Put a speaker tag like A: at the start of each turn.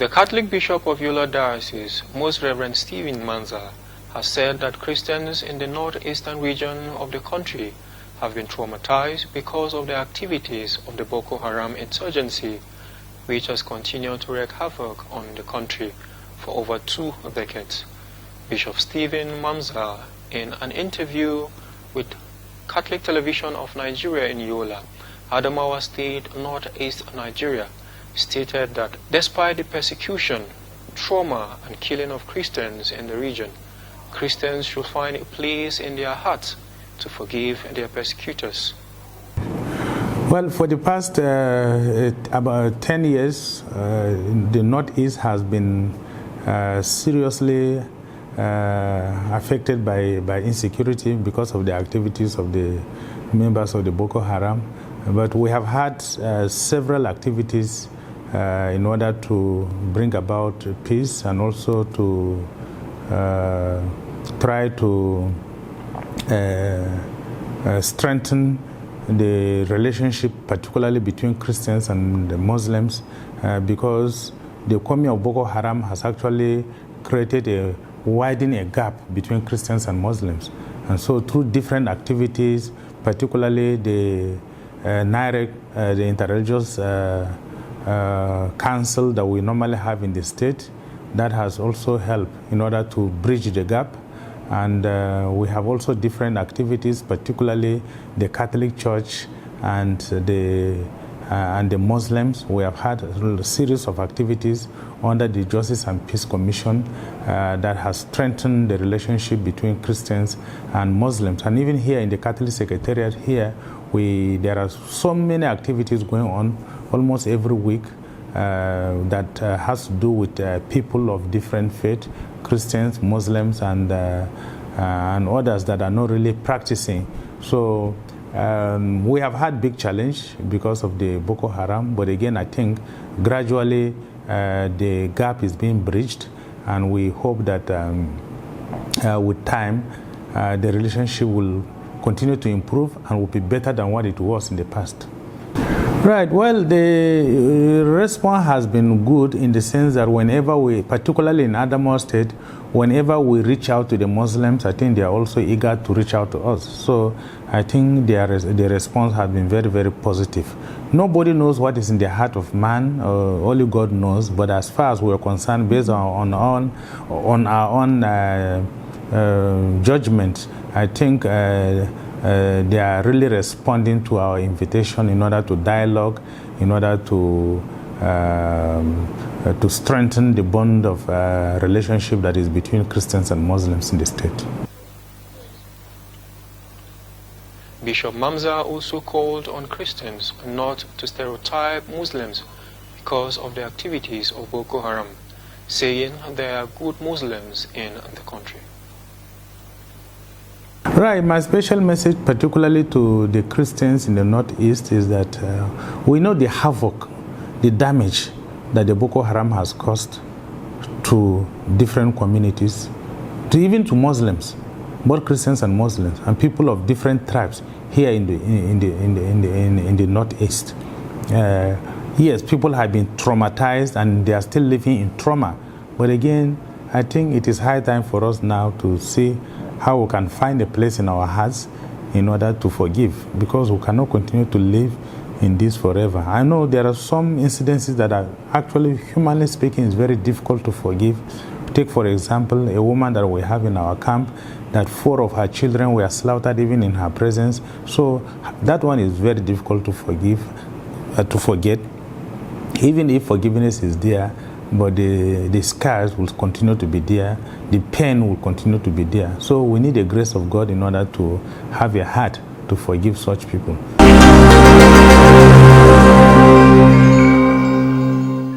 A: The Catholic Bishop of Yola Diocese, Most Reverend Stephen Mamza, has said that Christians in the northeastern region of the country have been traumatized because of the activities of the Boko Haram insurgency, which has continued to wreak havoc on the country for over 2 decades. Bishop Stephen Mamza, in an interview with Catholic Television of Nigeria in Yola, Adamawa State, northeast Nigeria, stated that despite the persecution, trauma, and killing of Christians in the region, Christians should find a place in their hearts to forgive their persecutors.
B: Well, for the past about 10 years, the Northeast has been seriously affected by insecurity because of the activities of the members of the Boko Haram. But we have had several activities in order to bring about peace and also to try to strengthen the relationship, particularly between Christians and the Muslims, because the coming of Boko Haram has actually created widening a gap between Christians and Muslims. And so through different activities, particularly the NIREC, the interreligious council that we normally have in the state, that has also helped in order to bridge the gap. And we have also different activities, particularly the Catholic Church and the Muslims. We have had a series of activities under the Justice and Peace Commission that has strengthened the relationship between Christians and Muslims. And even here in the Catholic Secretariat here, there are so many activities going on almost every week that has to do with people of different faith, Christians, Muslims, and others that are not really practicing. So we have had big challenge because of the Boko Haram, but again, I think gradually the gap is being bridged, and we hope that with time the relationship will continue to improve and will be better than what it was in the past. Right, well, the response has been good in the sense that whenever we, particularly in Adamawa State, whenever we reach out to the Muslims, I think they are also eager to reach out to us. So I think the response has been very, very positive. Nobody knows what is in the heart of man, only God knows, but as far as we're concerned, based on our own judgment, I think they are really responding to our invitation in order to dialogue, in order to strengthen the bond of relationship that is between Christians and Muslims in the state.
A: Bishop Mamza also called on Christians not to stereotype Muslims because of the activities of Boko Haram, saying there are good Muslims in the country.
B: Right, my special message particularly to the Christians in the Northeast is that we know the havoc, the damage that the Boko Haram has caused to different communities, even to Muslims, both Christians and Muslims, and people of different tribes here in the Northeast. Yes, people have been traumatized and they are still living in trauma. But again, I think it is high time for us now to see how we can find a place in our hearts in order to forgive, because we cannot continue to live in this forever. I know there are some incidences that are actually, humanly speaking, is very difficult to forgive. Take, for example, a woman that we have in our camp, that 4 of her children were slaughtered even in her presence. So that one is very difficult to forgive, to forget, even if forgiveness is there. But the scars will continue to be there, the pain will continue to be there. So we need the grace of God in order to have a heart to forgive such people.